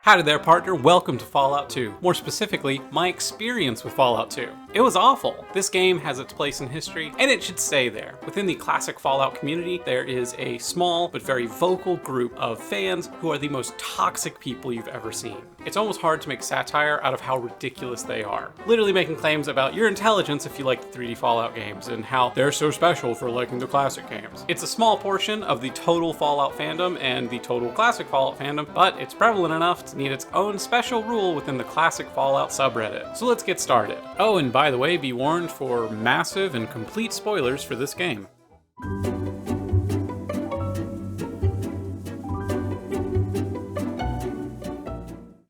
Howdy there, partner. Welcome to Fallout 2. More specifically, my experience with Fallout 2. It was awful. This game has its place in history, and it should stay there. Within the classic Fallout community, there is a small but very vocal group of fans who are the most toxic people you've ever seen. It's almost hard to make satire out of how ridiculous they are. Literally making claims about your intelligence if you like the 3D Fallout games, and how they're so special for liking the classic games. It's a small portion of the total Fallout fandom and the total classic Fallout fandom, but it's prevalent enough to need its own special rule within the classic Fallout subreddit. So let's get started. Oh, and by the way, be warned for massive and complete spoilers for this game.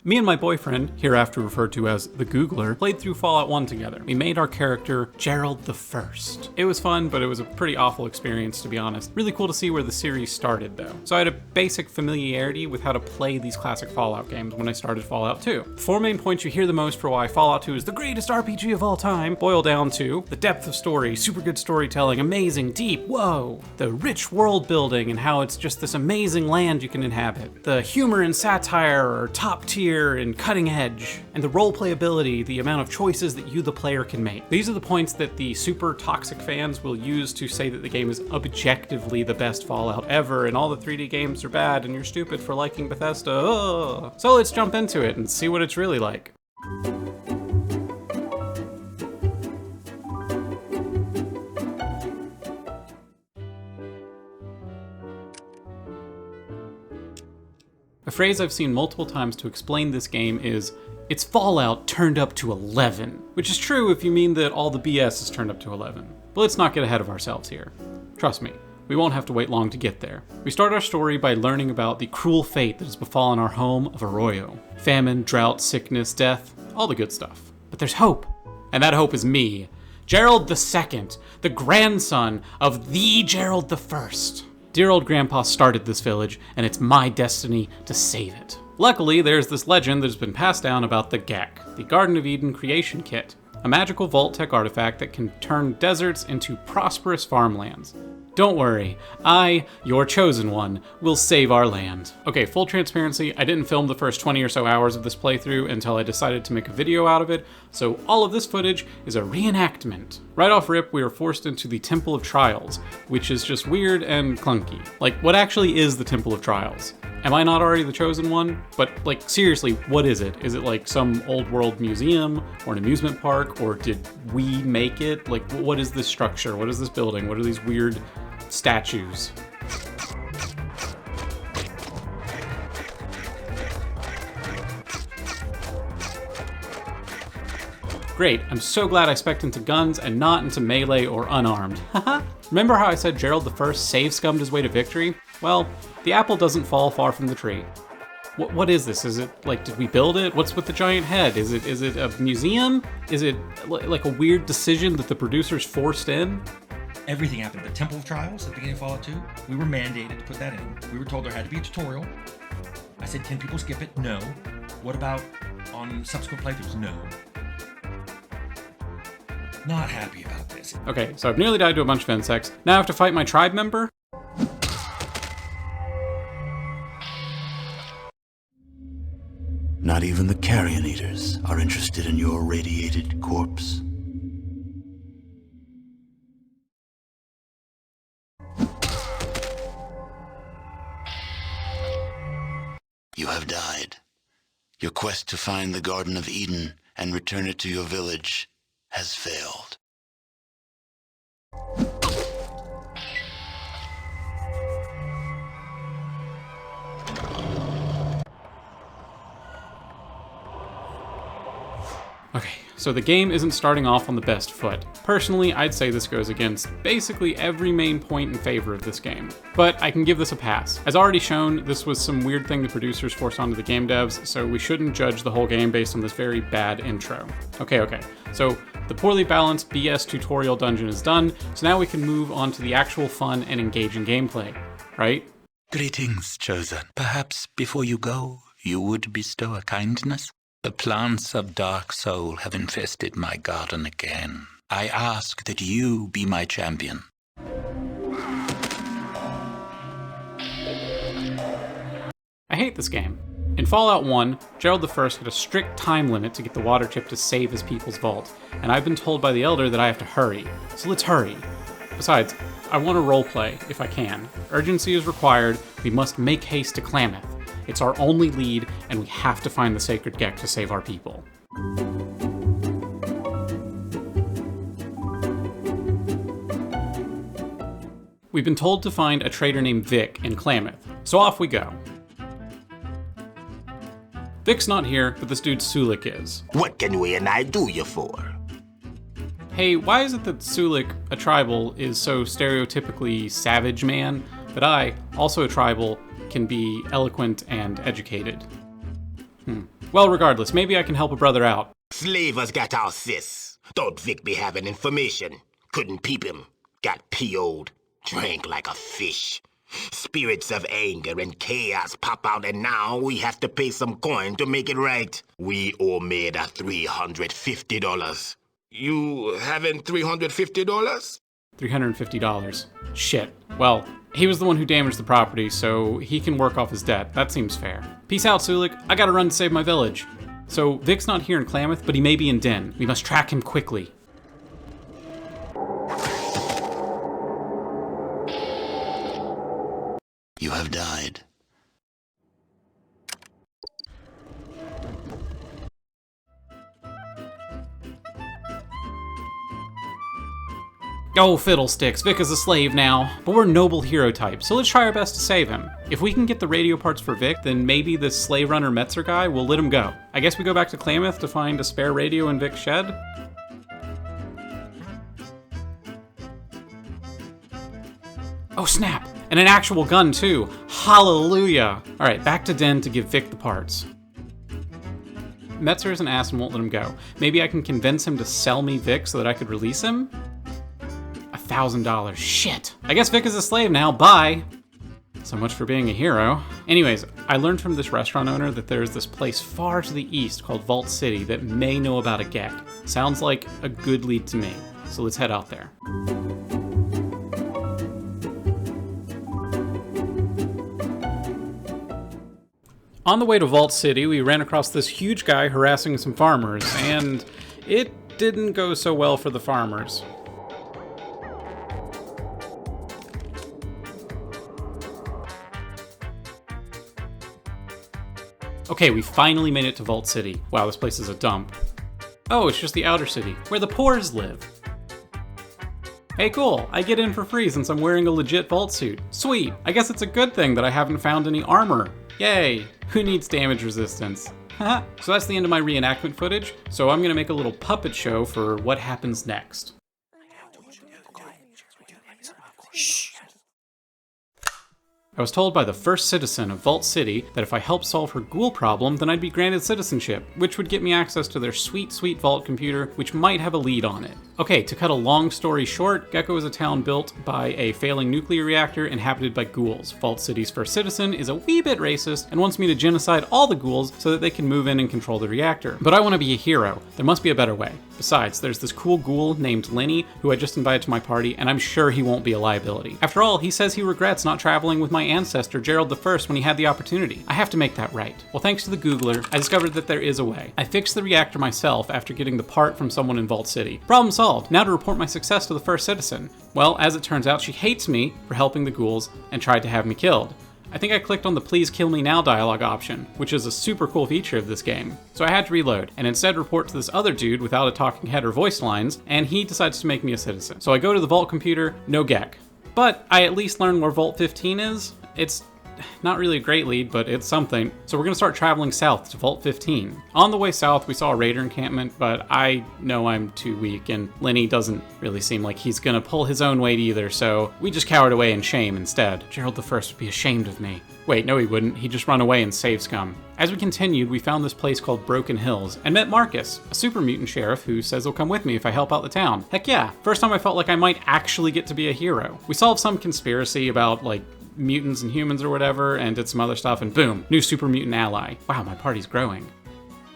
Me and my boyfriend, hereafter referred to as the Googler, played through Fallout 1 together. We made our character Gerald the First. It was fun, but it was a pretty awful experience, to be honest. Really cool to see where the series started, though. So I had a basic familiarity with how to play these classic Fallout games when I started Fallout 2. The four main points you hear the most for why Fallout 2 is the greatest RPG of all time boil down to the depth of story, super good storytelling, amazing, deep, whoa, the rich world building and how it's just this amazing land you can inhabit, the humor and satire are top tier and cutting edge, and the roleplay ability, the amount of choices that you, the player, can make. These are the points that the super toxic fans will use to say that the game is objectively the best Fallout ever, and all the 3D games are bad, and you're stupid for liking Bethesda. Ugh. So let's jump into it and see what it's really like. A phrase I've seen multiple times to explain this game is, it's Fallout turned up to 11. Which is true if you mean that all the BS is turned up to 11. But let's not get ahead of ourselves here. Trust me, we won't have to wait long to get there. We start our story by learning about the cruel fate that has befallen our home of Arroyo. Famine, drought, sickness, death, all the good stuff. But there's hope. And that hope is me, Gerald II, the grandson of the Gerald I. Dear old Grandpa started this village, and it's my destiny to save it. Luckily, there's this legend that has been passed down about the GECK, the Garden of Eden Creation Kit, a magical vault tech artifact that can turn deserts into prosperous farmlands. Don't worry, I, your chosen one, will save our land. Okay, full transparency, I didn't film the first 20 or so hours of this playthrough until I decided to make a video out of it, so all of this footage is a reenactment. Right off rip, we are forced into the Temple of Trials, which is just weird and clunky. Like, what actually is the Temple of Trials? Am I not already the chosen one? But, like, seriously, what is it? Is it like some old world museum or an amusement park, or did we make it? Like, what is this structure? What is this building? What are these weird statues? Great, I'm so glad I spec'd into guns and not into melee or unarmed. Haha. Remember how I said Gerald I save scummed his way to victory? Well, the apple doesn't fall far from the tree. What is this? Is it, like, did we build it? What's with the giant head? Is it a museum? Is it like a weird decision that the producers forced in? Everything happened. The Temple of Trials at the beginning of Fallout 2, we were mandated to put that in. We were told there had to be a tutorial. I said, can people skip it? No. What about on subsequent playthroughs? No. Not happy about this. Okay, so I've nearly died to a bunch of insects. Now I have to fight my tribe member? Not even the carrion eaters are interested in your radiated corpse. You have died. Your quest to find the Garden of Eden and return it to your village has failed. Okay, so the game isn't starting off on the best foot. Personally, I'd say this goes against basically every main point in favor of this game. But I can give this a pass. As already shown, this was some weird thing the producers forced onto the game devs, so we shouldn't judge the whole game based on this very bad intro. Okay, so the poorly balanced BS tutorial dungeon is done, so now we can move on to the actual fun and engaging gameplay, right? Greetings, Chosen. Perhaps before you go, you would bestow a kindness? The plants of dark soul have infested my garden again. I ask that you be my champion. I hate this game. In Fallout 1, Gerald I had a strict time limit to get the water chip to save his people's vault, and I've been told by the Elder that I have to hurry. So let's hurry. Besides, I want to roleplay, if I can. Urgency is required, we must make haste to Klamath. It's our only lead, and we have to find the Sacred Gek to save our people. We've been told to find a trader named Vic in Klamath, so off we go. Vic's not here, but this dude Sulik is. What can we and I do you for? Hey, why is it that Sulik, a tribal, is so stereotypically savage man, but I, also a tribal, can be eloquent and educated? Well, regardless, maybe I can help a brother out. Slavers got our sis. Thought Vic be having information. Couldn't peep him. Got PO'd. Drank like a fish. Spirits of anger and chaos pop out, and now we have to pay some coin to make it right. We owe Maid $350. You having $350? $350. Shit. Well, he was the one who damaged the property, so he can work off his debt. That seems fair. Peace out, Sulik. I gotta run to save my village. So, Vic's not here in Klamath, but he may be in Den. We must track him quickly. You have died. Oh, fiddlesticks, Vic is a slave now. But we're noble hero types, so let's try our best to save him. If we can get the radio parts for Vic, then maybe this slave runner Metzer guy will let him go. I guess we go back to Klamath to find a spare radio in Vic's shed? Oh snap! And an actual gun too! Hallelujah! Alright, back to Den to give Vic the parts. Metzer is an ass and won't let him go. Maybe I can convince him to sell me Vic so that I could release him? $1,000. Shit! I guess Vic is a slave now, bye! So much for being a hero. Anyways, I learned from this restaurant owner that there's this place far to the east called Vault City that may know about a Gek. Sounds like a good lead to me, so let's head out there. On the way to Vault City, we ran across this huge guy harassing some farmers, and it didn't go so well for the farmers. Okay, we finally made it to Vault City. Wow, this place is a dump. Oh, it's just the outer city, where the poors live. Hey cool, I get in for free since I'm wearing a legit vault suit. Sweet, I guess it's a good thing that I haven't found any armor. Yay, who needs damage resistance? Haha. So that's the end of my reenactment footage, so I'm gonna make a little puppet show for what happens next. Shh. I was told by the first citizen of Vault City that if I helped solve her ghoul problem, then I'd be granted citizenship, which would get me access to their sweet, sweet vault computer, which might have a lead on it. Okay, to cut a long story short, Gecko is a town built by a failing nuclear reactor inhabited by ghouls. Vault City's first citizen is a wee bit racist and wants me to genocide all the ghouls so that they can move in and control the reactor. But I want to be a hero. There must be a better way. Besides, there's this cool ghoul named Lenny who I just invited to my party, and I'm sure he won't be a liability. After all, he says he regrets not traveling with my ancestor Gerald I when he had the opportunity. I have to make that right. Well, thanks to the Googler, I discovered that there is a way. I fixed the reactor myself after getting the part from someone in Vault City. Problem solved. Now to report my success to the first citizen. Well, as it turns out, she hates me for helping the ghouls and tried to have me killed. I think I clicked on the please kill me now dialogue option, which is a super cool feature of this game. So I had to reload, and instead report to this other dude without a talking head or voice lines, and he decides to make me a citizen. So I go to the vault computer, no Gek. But I at least learned where Vault 15 is. It's not really a great lead, but it's something. So we're gonna start traveling south to Vault 15. On the way south, we saw a raider encampment, but I know I'm too weak, and Lenny doesn't really seem like he's gonna pull his own weight either, so we just cowered away in shame instead. Gerald I would be ashamed of me. Wait, no he wouldn't, he'd just run away and save scum. As we continued, we found this place called Broken Hills, and met Marcus, a super mutant sheriff who says he'll come with me if I help out the town. Heck yeah, first time I felt like I might actually get to be a hero. We solved some conspiracy about, like, mutants and humans or whatever, and did some other stuff, and boom, new super mutant ally. Wow, my party's growing.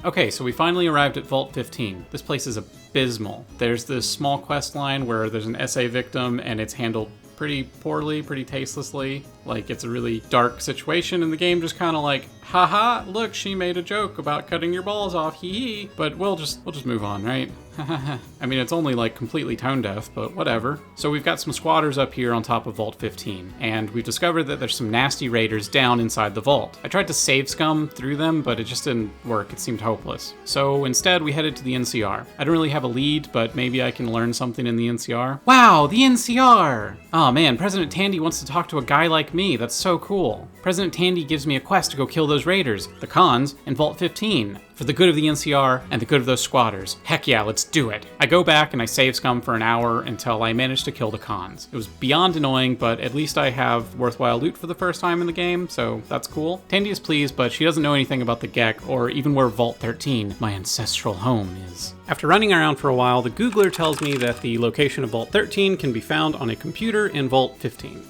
Okay, so we finally arrived at Vault 15. This place is abysmal. There's this small quest line where there's an SA victim, and it's handled pretty poorly, pretty tastelessly. Like it's a really dark situation, and the game just kind of like, haha, look, she made a joke about cutting your balls off, hee hee. But we'll just move on, right? I mean, it's only like completely tone deaf, but whatever. So we've got some squatters up here on top of Vault 15, and we've discovered that there's some nasty raiders down inside the vault. I tried to save scum through them, but it just didn't work. It seemed hopeless. So instead, we headed to the NCR. I don't really have a lead, but maybe I can learn something in the NCR. Wow, the NCR! Oh man, President Tandy wants to talk to a guy like me. That's so cool. President Tandy gives me a quest to go kill those raiders, the cons, in Vault 15, for the good of the NCR and the good of those squatters. Heck yeah, let's do it. I go back and I save scum for an hour until I manage to kill the cons. It was beyond annoying, but at least I have worthwhile loot for the first time in the game, so that's cool. Tandy is pleased, but she doesn't know anything about the Gek or even where Vault 13, my ancestral home, is. After running around for a while, the Googler tells me that the location of Vault 13 can be found on a computer in Vault 15.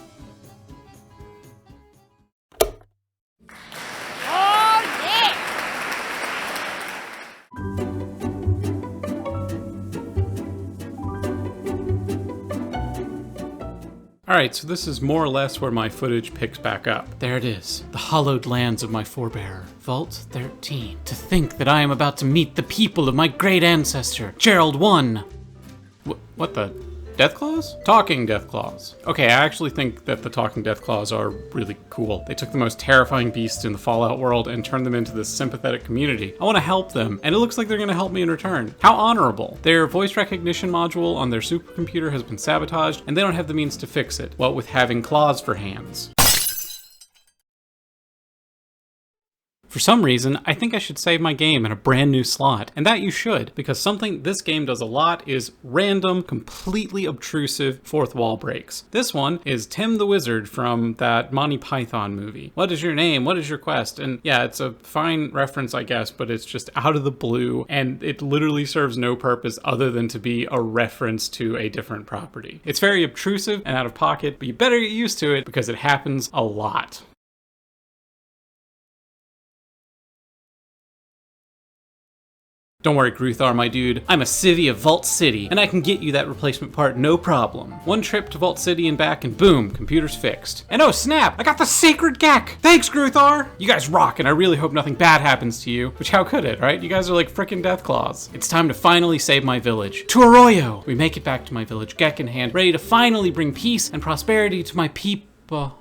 Alright, so this is more or less where my footage picks back up. There it is, the hallowed lands of my forebear, Vault 13. To think that I am about to meet the people of my great ancestor, Gerald I. What the? Deathclaws? Talking Deathclaws. Okay, I actually think that the talking Deathclaws are really cool. They took the most terrifying beasts in the Fallout world and turned them into this sympathetic community. I want to help them, and it looks like they're going to help me in return. How honorable. Their voice recognition module on their supercomputer has been sabotaged, and they don't have the means to fix it. What with having claws for hands. For some reason, I think I should save my game in a brand new slot, and that you should, because something this game does a lot is random, completely obtrusive fourth wall breaks. This one is Tim the Wizard from that Monty Python movie. What is your name? What is your quest? And yeah, it's a fine reference, I guess, but it's just out of the blue, and it literally serves no purpose other than to be a reference to a different property. It's very obtrusive and out of pocket, but you better get used to it because it happens a lot. Don't worry, Gruthar, my dude. I'm a civvy of Vault City, and I can get you that replacement part no problem. One trip to Vault City and back, and boom, computer's fixed. And oh snap, I got the sacred Gek! Thanks, Gruthar! You guys rock, and I really hope nothing bad happens to you. Which, how could it, right? You guys are like frickin' Deathclaws. It's time to finally save my village. To Arroyo! We make it back to my village, Gek in hand, ready to finally bring peace and prosperity to my people.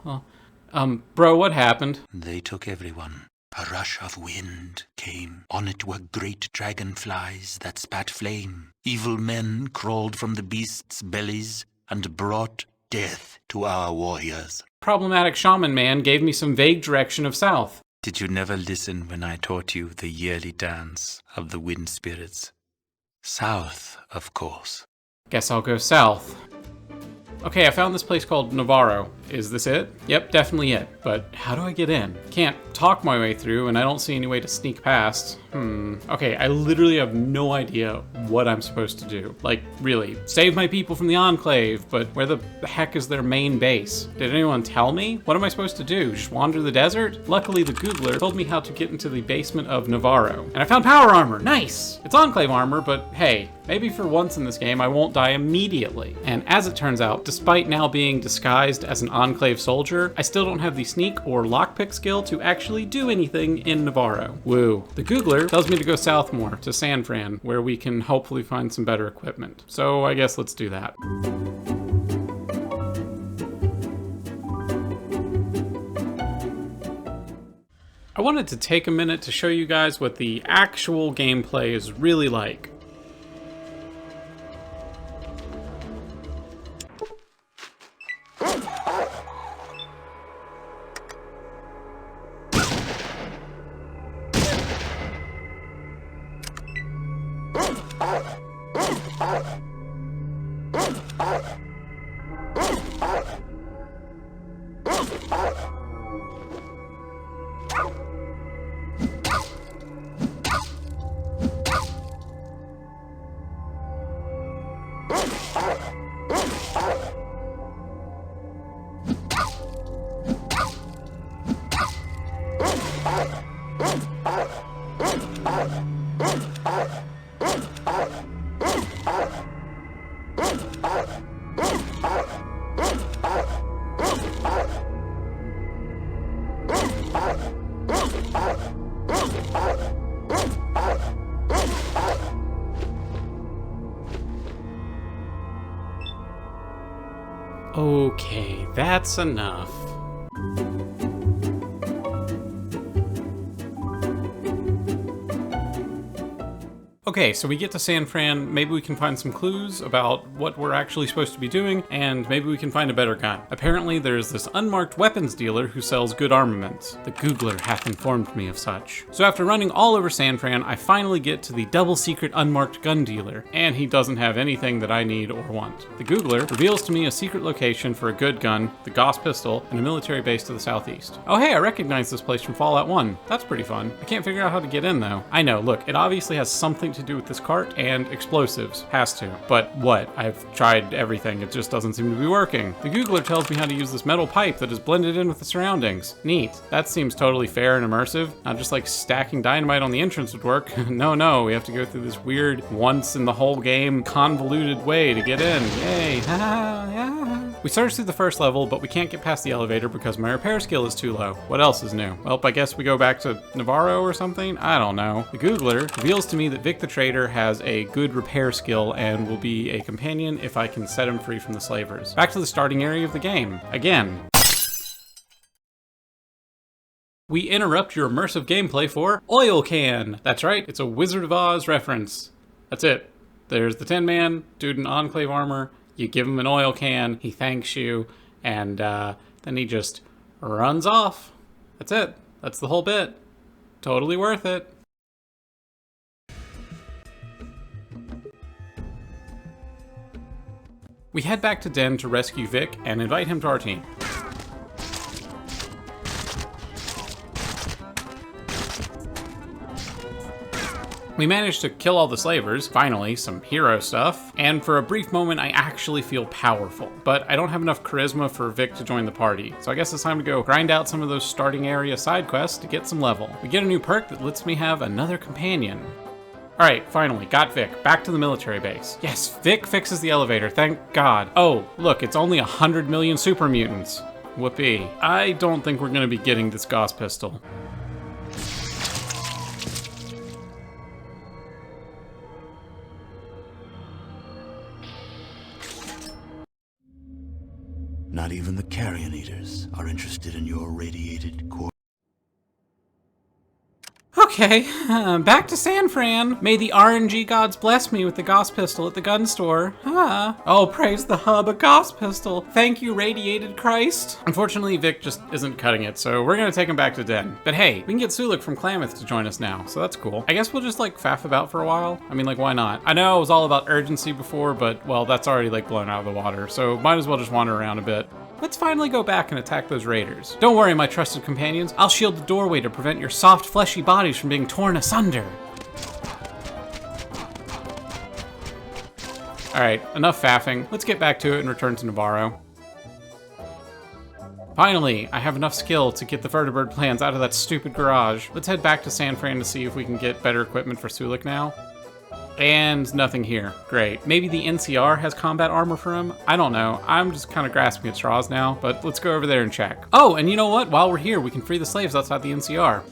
Bro, what happened? They took everyone. A rush of wind came. On it were great dragonflies that spat flame. Evil men crawled from the beasts' bellies and brought death to our warriors. Problematic shaman man gave me some vague direction of south. Did you never listen when I taught you the yearly dance of the wind spirits? South, of course. Guess I'll go south. Okay, I found this place called Navarro. Is this it? Yep, definitely it. But how do I get in? Can't talk my way through, and I don't see any way to sneak past. Okay, I literally have no idea what I'm supposed to do. Like, really, save my people from the Enclave, but where the heck is their main base? Did anyone tell me? What am I supposed to do? Just wander the desert? Luckily, the Googler told me how to get into the basement of Navarro. And I found power armor! Nice! It's Enclave armor, but hey, maybe for once in this game I won't die immediately. And as it turns out, despite now being disguised as an Enclave soldier, I still don't have the sneak or lockpick skill to actually do anything in Navarro. Woo. The Googler tells me to go south more, to San Fran, where we can hopefully find some better equipment. So I guess let's do that. I wanted to take a minute to show you guys what the actual gameplay is really like. Okay, that's enough. Okay, so we get to San Fran, maybe we can find some clues about what we're actually supposed to be doing, and maybe we can find a better gun. Apparently there's this unmarked weapons dealer who sells good armaments. The Googler hath informed me of such. So after running all over San Fran, I finally get to the double secret unmarked gun dealer, and he doesn't have anything that I need or want. The Googler reveals to me a secret location for a good gun, the Gauss pistol, and a military base to the southeast. Oh hey, I recognize this place from Fallout 1. That's pretty fun. I can't figure out how to get in though. I know, look, it obviously has something to do with this cart and explosives. Has to. But what? I've tried everything. It just doesn't seem to be working. The Googler tells me how to use this metal pipe that is blended in with the surroundings. Neat. That seems totally fair and immersive. Not just like stacking dynamite on the entrance would work. No, we have to go through this weird, once in the whole game, convoluted way to get in. Yay. Yeah. We search through the first level, but we can't get past the elevator because my repair skill is too low. What else is new? Well, I guess we go back to Navarro or something? I don't know. The Googler reveals to me that Vic the Trader has a good repair skill and will be a companion if I can set him free from the slavers. Back to the starting area of the game. Again. We interrupt your immersive gameplay for Oil Can. That's right, it's a Wizard of Oz reference. That's it. There's the Tin Man, dude in Enclave armor. You give him an oil can, he thanks you, and then he just runs off. That's it. That's the whole bit. Totally worth it. We head back to Den to rescue Vic and invite him to our team. We managed to kill all the slavers, finally, some hero stuff, and for a brief moment I actually feel powerful. But I don't have enough charisma for Vic to join the party, so I guess it's time to go grind out some of those starting area side quests to get some level. We get a new perk that lets me have another companion. Alright, finally, got Vic. Back to the military base. Yes, Vic fixes the elevator, thank God. Oh, look, it's only 100 million super mutants. Whoopee. I don't think we're gonna be getting this Gauss pistol. Not even the carrion eaters are interested in your radiated core. Okay, back to San Fran. May the RNG gods bless me with the Gauss pistol at the gun store. Oh, praise the hub, a Gauss pistol. Thank you, radiated Christ. Unfortunately, Vic just isn't cutting it, so we're gonna take him back to Den. But hey, we can get Sulik from Klamath to join us now, so that's cool. I guess we'll just like faff about for a while. I mean, like, why not? I know it was all about urgency before, but well, that's already like blown out of the water, so might as well just wander around a bit. Let's finally go back and attack those raiders. Don't worry, my trusted companions. I'll shield the doorway to prevent your soft, fleshy bodies from being torn asunder. All right, enough faffing. Let's get back to it and return to Navarro. Finally, I have enough skill to get the vertibird plans out of that stupid garage. Let's head back to San Fran to see if we can get better equipment for Sulik now. And nothing here. Great. Maybe the NCR has combat armor for him? I don't know. I'm just kind of grasping at straws now, but let's go over there and check. Oh, and you know what? While we're here, we can free the slaves outside the NCR.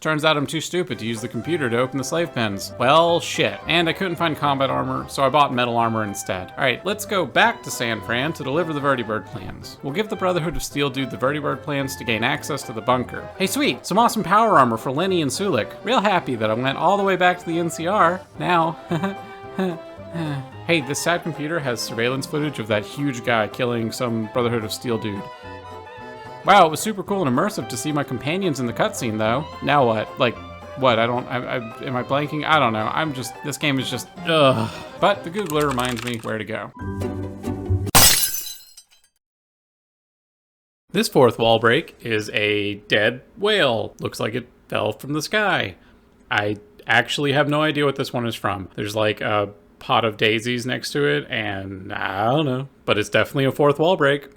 Turns out I'm too stupid to use the computer to open the slave pens. Well, shit. And I couldn't find combat armor, so I bought metal armor instead. All right, let's go back to San Fran to deliver the vertibird plans. We'll give the Brotherhood of Steel dude the vertibird plans to gain access to the bunker. Hey, sweet, some awesome power armor for Lenny and Sulik. Real happy that I went all the way back to the NCR. Now, hey, this sad computer has surveillance footage of that huge guy killing some Brotherhood of Steel dude. Wow, it was super cool and immersive to see my companions in the cutscene, though. Now what? Like, what? Am I blanking? I don't know. This game is just, ugh. But the Googler reminds me where to go. This fourth wall break is a dead whale. Looks like it fell from the sky. I actually have no idea what this one is from. There's like a pot of daisies next to it, and I don't know. But it's definitely a fourth wall break.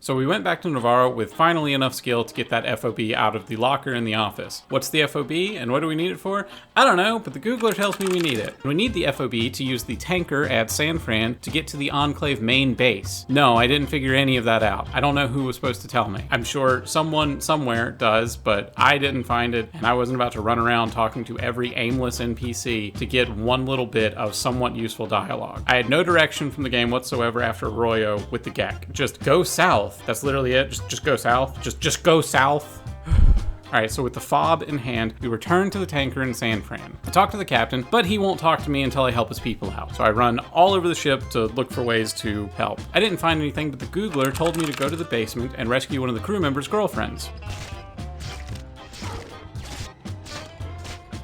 So we went back to Navarro with finally enough skill to get that FOB out of the locker in the office. What's the FOB and what do we need it for? I don't know, but the Googler tells me we need it. We need the FOB to use the tanker at San Fran to get to the Enclave main base. No, I didn't figure any of that out. I don't know who was supposed to tell me. I'm sure someone somewhere does, but I didn't find it, and I wasn't about to run around talking to every aimless NPC to get one little bit of somewhat useful dialogue. I had no direction from the game whatsoever after Arroyo with the Gek. Just go south. That's literally it. Just go south. Just go south. Alright, so with the fob in hand, we return to the tanker in San Fran. I talk to the captain, but he won't talk to me until I help his people out. So I run all over the ship to look for ways to help. I didn't find anything, but the Googler told me to go to the basement and rescue one of the crew members' girlfriends.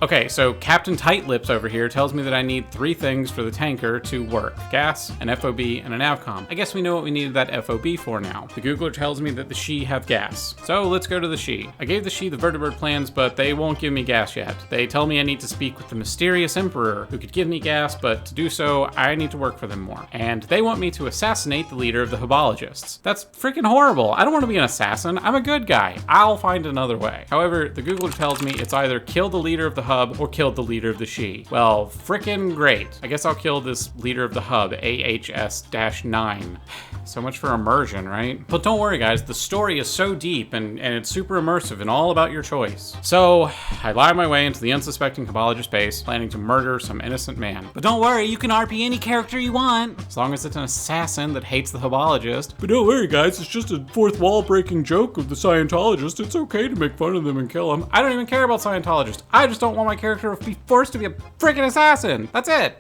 Okay, so Captain Tight-Lips over here tells me that I need 3 things for the tanker to work. Gas, an FOB, and a navcom. I guess we know what we needed that FOB for now. The Googler tells me that the She have gas. So let's go to the She. I gave the She the vertibird plans, but they won't give me gas yet. They tell me I need to speak with the mysterious emperor, who could give me gas, but to do so, I need to work for them more. And they want me to assassinate the leader of the Hubologists. That's freaking horrible. I don't want to be an assassin. I'm a good guy. I'll find another way. However, the Googler tells me it's either kill the leader of the Hub or kill the leader of the She. Well, frickin' great. I guess I'll kill this leader of the Hub, AHS-9. So much for immersion, right? But don't worry, guys. The story is so deep and it's super immersive and all about your choice. So I lie my way into the unsuspecting Hubologist base, planning to murder some innocent man. But don't worry, you can RP any character you want, as long as it's an assassin that hates the Hubologist. But don't worry, guys. It's just a fourth wall breaking joke of the Scientologist. It's okay to make fun of them and kill them. I don't even care about Scientologists. I just don't want my character to be forced to be a freaking assassin. That's it.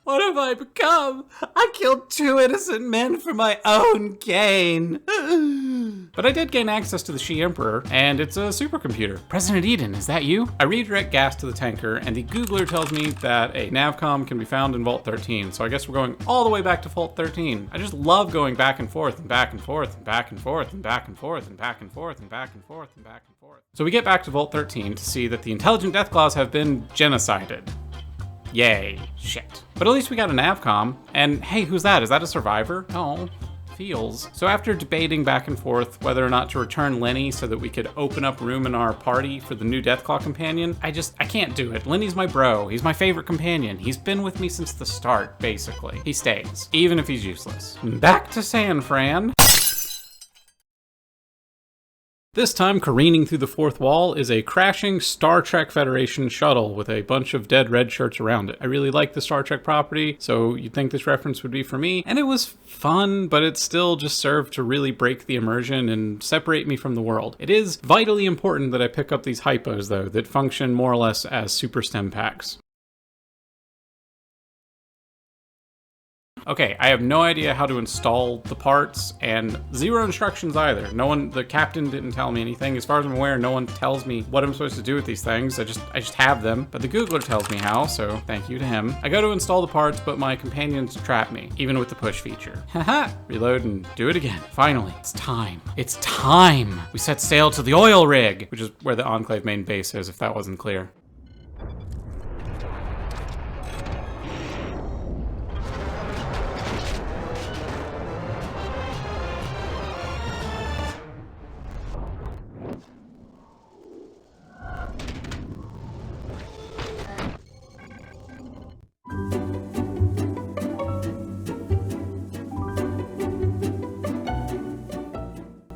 What have I become? I killed 2 innocent men for my own gain. But I did gain access to the She Emperor, and it's a supercomputer. President Eden, is that you? I redirect gas to the tanker, and the Googler tells me that a navcom can be found in Vault 13, so I guess we're going all the way back to Vault 13. I just love going back and forth and back and forth and back and forth and back and forth and back and forth and back and forth and back and forth. So we get back to Vault 13 to see that the intelligent Deathclaws have been genocided. Yay. Shit. But at least we got a navcom. And hey, who's that? Is that a survivor? Oh, feels. So after debating back and forth whether or not to return Lenny so that we could open up room in our party for the new Deathclaw companion, I can't do it. Lenny's my bro. He's my favorite companion. He's been with me since the start, basically. He stays, even if he's useless. Back to San Fran. This time, careening through the fourth wall is a crashing Star Trek Federation shuttle with a bunch of dead red shirts around it. I really like the Star Trek property, so you'd think this reference would be for me. And it was fun, but it still just served to really break the immersion and separate me from the world. It is vitally important that I pick up these hypos, though, that function more or less as super stem packs. Okay, I have no idea how to install the parts, and 0 instructions either. The captain didn't tell me anything. As far as I'm aware, no one tells me what I'm supposed to do with these things. I just have them, but the Googler tells me how, so thank you to him. I go to install the parts, but my companions trap me, even with the push feature. Haha, reload and do it again. Finally, it's time. It's time! We set sail to the oil rig, which is where the Enclave main base is, if that wasn't clear.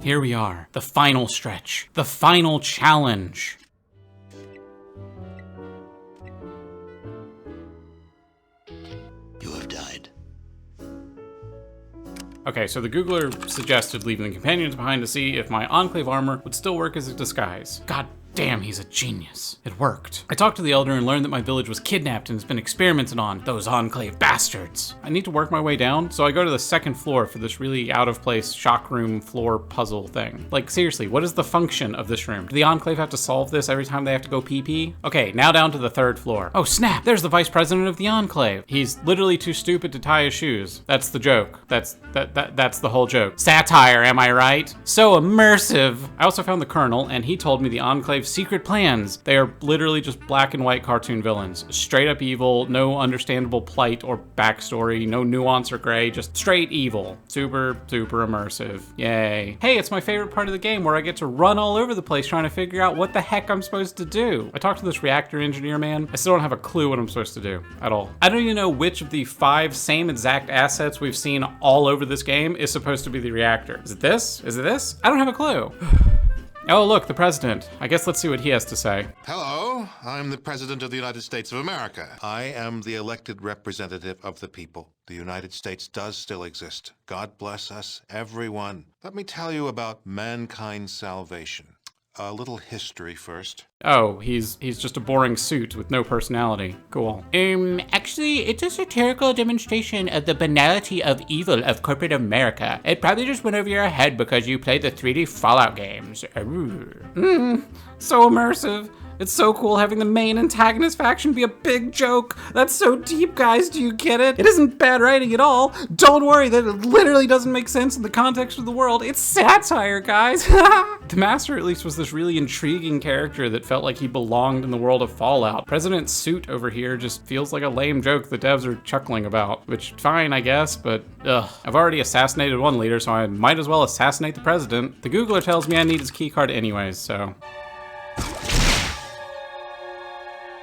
Here we are, the final stretch, the final challenge. You have died. Okay, so the Googler suggested leaving the companions behind to see if my Enclave armor would still work as a disguise. God damn, he's a genius. It worked. I talked to the Elder and learned that my village was kidnapped and has been experimented on. Those Enclave bastards. I need to work my way down, so I go to the second floor for this really out-of-place shock room floor puzzle thing. Like, seriously, what is the function of this room? Do the Enclave have to solve this every time they have to go pee-pee? Okay, now down to the third floor. Oh, snap! There's the Vice President of the Enclave. He's literally too stupid to tie his shoes. That's the joke. That's the whole joke. Satire, am I right? So immersive! I also found the Colonel, and he told me the Enclave have secret plans. They are literally just black and white cartoon villains. Straight up evil, no understandable plight or backstory, no nuance or gray, just straight evil. Super, super immersive. Yay. Hey, it's my favorite part of the game where I get to run all over the place trying to figure out what the heck I'm supposed to do. I talked to this reactor engineer man. I still don't have a clue what I'm supposed to do at all. I don't even know which of the 5 same exact assets we've seen all over this game is supposed to be the reactor. Is it this? Is it this? I don't have a clue. Oh, look, the president. I guess let's see what he has to say. Hello, I'm the President of the United States of America. I am the elected representative of the people. The United States does still exist. God bless us, everyone. Let me tell you about mankind's salvation. A little history first. Oh, he's just a boring suit with no personality. Cool. Actually, it's a satirical demonstration of the banality of evil of corporate America. It probably just went over your head because you played the 3D Fallout games. So immersive. It's so cool having the main antagonist faction be a big joke. That's so deep, guys. Do you get it? It isn't bad writing at all. Don't worry that it literally doesn't make sense in the context of the world. It's satire, guys. The Master at least was this really intriguing character that felt like he belonged in the world of Fallout. President Suit over here just feels like a lame joke the devs are chuckling about, which fine, I guess, but ugh. I've already assassinated one leader, so I might as well assassinate the president. The Googler tells me I need his keycard anyways, so.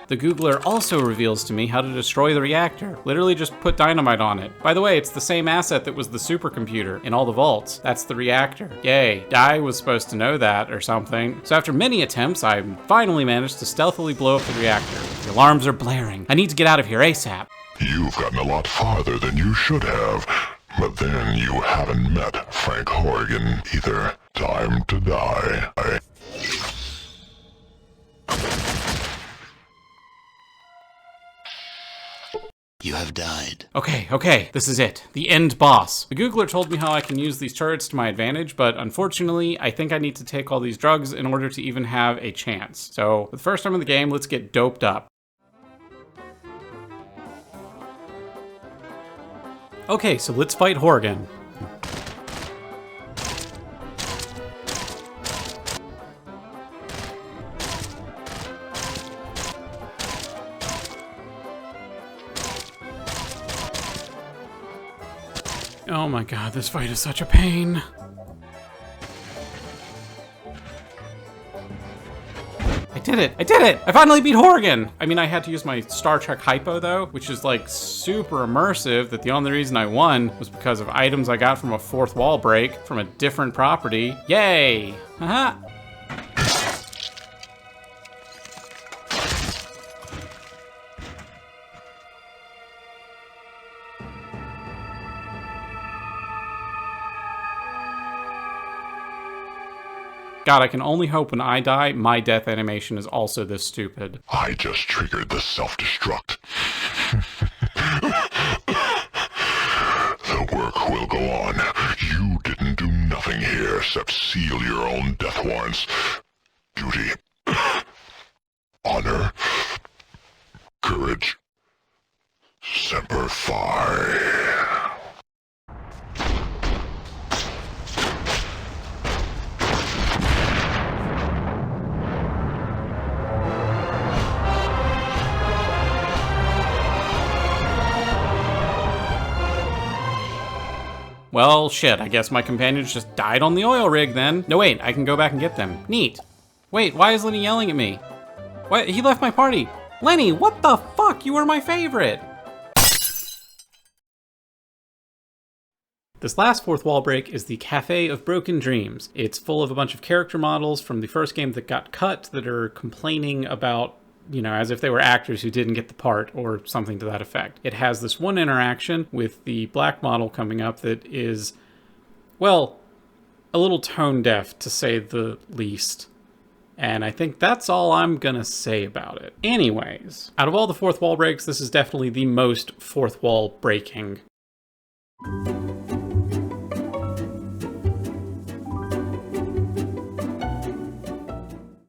The Googler also reveals to me how to destroy the reactor. Literally just put dynamite on it. By the way, it's the same asset that was the supercomputer in all the vaults. That's the reactor. Yay, I was supposed to know that or something. So after many attempts, I finally managed to stealthily blow up the reactor. The alarms are blaring. I need to get out of here ASAP. You've gotten a lot farther than you should have. But then you haven't met Frank Horrigan either. Time to die. You have died. Okay, this is it. The end boss. The Googler told me how I can use these turrets to my advantage, but unfortunately, I think I need to take all these drugs in order to even have a chance. So, for the first time in the game, let's get doped up. Okay, so let's fight Horrigan. Oh my god, this fight is such a pain. I did it! I finally beat Horrigan! I mean, I had to use my Star Trek hypo though, which is like super immersive, that the only reason I won was because of items I got from a fourth wall break from a different property. Yay! Haha! God, I can only hope when I die, my death animation is also this stupid. I just triggered the self-destruct. The work will go on. You didn't do nothing here except seal your own death warrants. Duty. Honor. Courage. Semper Fi. Well, shit, I guess my companions just died on the oil rig then. No, wait, I can go back and get them. Neat. Wait, why is Lenny yelling at me? What? He left my party. Lenny, what the fuck? You were my favorite. This last fourth wall break is the Cafe of Broken Dreams. It's full of a bunch of character models from the first game that got cut that are complaining about, you know, as if they were actors who didn't get the part or something to that effect. It has this one interaction with the black model coming up that is, well, a little tone deaf to say the least. And I think that's all I'm gonna say about it. Anyways, out of all the fourth wall breaks, this is definitely the most fourth wall breaking.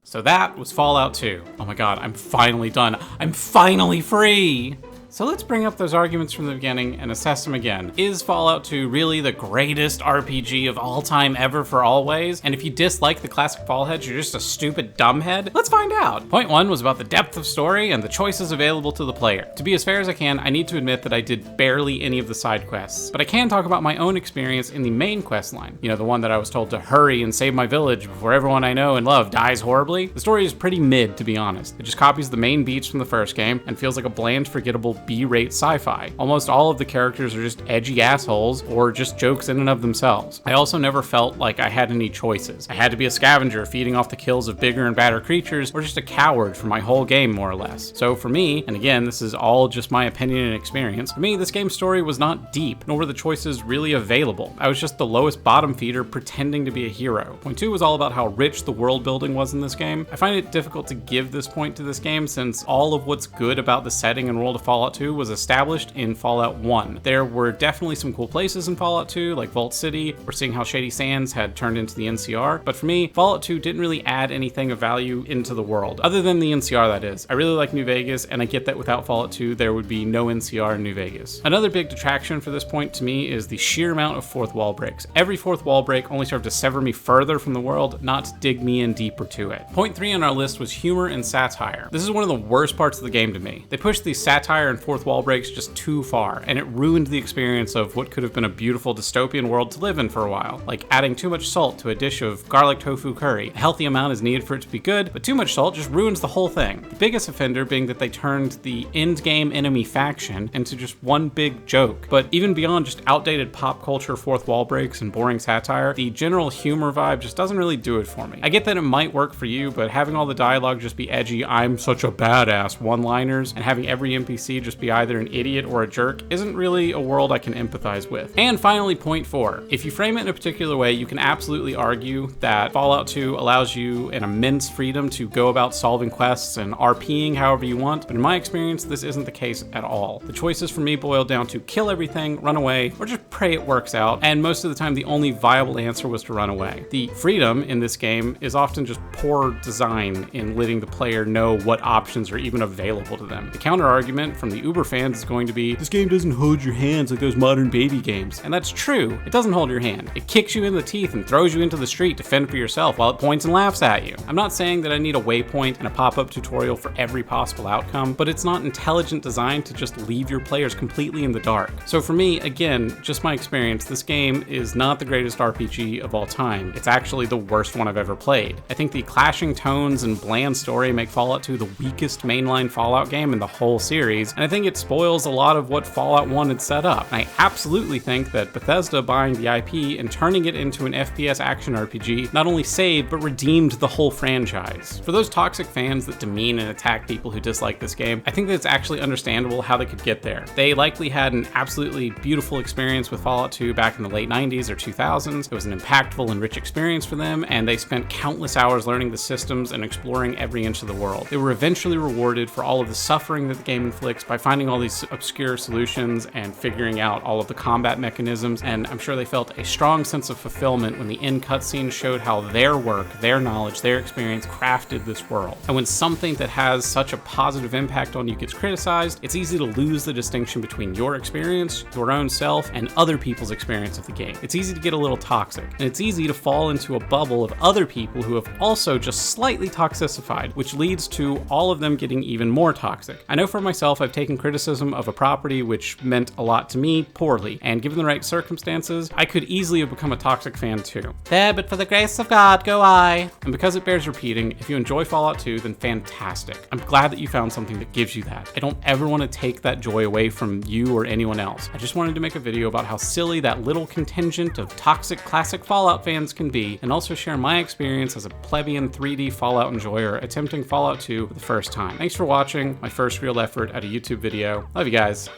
So that was Fallout 2. Oh my god, I'm finally done. I'm finally free! So let's bring up those arguments from the beginning and assess them again. Is Fallout 2 really the greatest RPG of all time ever for always? And if you dislike the classic Fallheads, you're just a stupid dumbhead? Let's find out. Point 1 was about the depth of story and the choices available to the player. To be as fair as I can, I need to admit that I did barely any of the side quests, but I can talk about my own experience in the main quest line. You know, the one that I was told to hurry and save my village before everyone I know and love dies horribly. The story is pretty mid, to be honest. It just copies the main beats from the first game and feels like a bland, forgettable B-rate sci-fi. Almost all of the characters are just edgy assholes or just jokes in and of themselves. I also never felt like I had any choices. I had to be a scavenger feeding off the kills of bigger and badder creatures, or just a coward for my whole game, more or less. So for me, and again, this is all just my opinion and experience, for me, this game's story was not deep, nor were the choices really available. I was just the lowest bottom feeder pretending to be a hero. Point 2 was all about how rich the world building was in this game. I find it difficult to give this point to this game since all of what's good about the setting and world of Fallout 2 was established in Fallout 1. There were definitely some cool places in Fallout 2, like Vault City, or seeing how Shady Sands had turned into the NCR, but for me, Fallout 2 didn't really add anything of value into the world, other than the NCR, that is. I really like New Vegas, and I get that without Fallout 2, there would be no NCR in New Vegas. Another big detraction for this point to me is the sheer amount of fourth wall breaks. Every fourth wall break only served to sever me further from the world, not to dig me in deeper to it. Point 3 on our list was humor and satire. This is one of the worst parts of the game to me. They pushed these satire and fourth wall breaks just too far, and it ruined the experience of what could have been a beautiful dystopian world to live in for a while, like adding too much salt to a dish of garlic tofu curry. A healthy amount is needed for it to be good, but too much salt just ruins the whole thing. The biggest offender being that they turned the end-game enemy faction into just one big joke. But even beyond just outdated pop culture fourth wall breaks and boring satire, the general humor vibe just doesn't really do it for me. I get that it might work for you, but having all the dialogue just be edgy, "I'm such a badass" one-liners, and having every NPC just be either an idiot or a jerk isn't really a world I can empathize with. And finally, point 4. If you frame it in a particular way, you can absolutely argue that Fallout 2 allows you an immense freedom to go about solving quests and RPing however you want, but in my experience, this isn't the case at all. The choices for me boil down to kill everything, run away, or just pray it works out, and most of the time the only viable answer was to run away. The freedom in this game is often just poor design in letting the player know what options are even available to them. The counter argument from the Uber fans is going to be, this game doesn't hold your hands like those modern baby games. And that's true. It doesn't hold your hand. It kicks you in the teeth and throws you into the street to fend for yourself while it points and laughs at you. I'm not saying that I need a waypoint and a pop-up tutorial for every possible outcome, but it's not intelligent design to just leave your players completely in the dark. So for me, again, just my experience, this game is not the greatest RPG of all time. It's actually the worst one I've ever played. I think the clashing tones and bland story make Fallout 2 the weakest mainline Fallout game in the whole series, and I think it spoils a lot of what Fallout 1 had set up. And I absolutely think that Bethesda buying the IP and turning it into an FPS action RPG not only saved, but redeemed the whole franchise. For those toxic fans that demean and attack people who dislike this game, I think that it's actually understandable how they could get there. They likely had an absolutely beautiful experience with Fallout 2 back in the late 90s or 2000s. It was an impactful and rich experience for them, and they spent countless hours learning the systems and exploring every inch of the world. They were eventually rewarded for all of the suffering that the game inflicts by finding all these obscure solutions and figuring out all of the combat mechanisms, and I'm sure they felt a strong sense of fulfillment when the end cutscene showed how their work, their knowledge, their experience crafted this world. And when something that has such a positive impact on you gets criticized, it's easy to lose the distinction between your experience, your own self, and other people's experience of the game. It's easy to get a little toxic, and it's easy to fall into a bubble of other people who have also just slightly toxicified, which leads to all of them getting even more toxic. I know for myself, I've taken criticism of a property which meant a lot to me poorly, and given the right circumstances, I could easily have become a toxic fan too. There, but for the grace of God, go I. And because it bears repeating, if you enjoy Fallout 2, then fantastic. I'm glad that you found something that gives you that. I don't ever want to take that joy away from you or anyone else. I just wanted to make a video about how silly that little contingent of toxic classic Fallout fans can be, and also share my experience as a plebeian 3D Fallout enjoyer attempting Fallout 2 for the first time. Thanks for watching my first real effort at a YouTube video. Love you guys.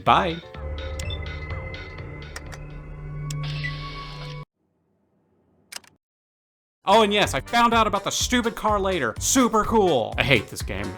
Bye. Oh, and yes, I found out about the stupid car later. Super cool. I hate this game.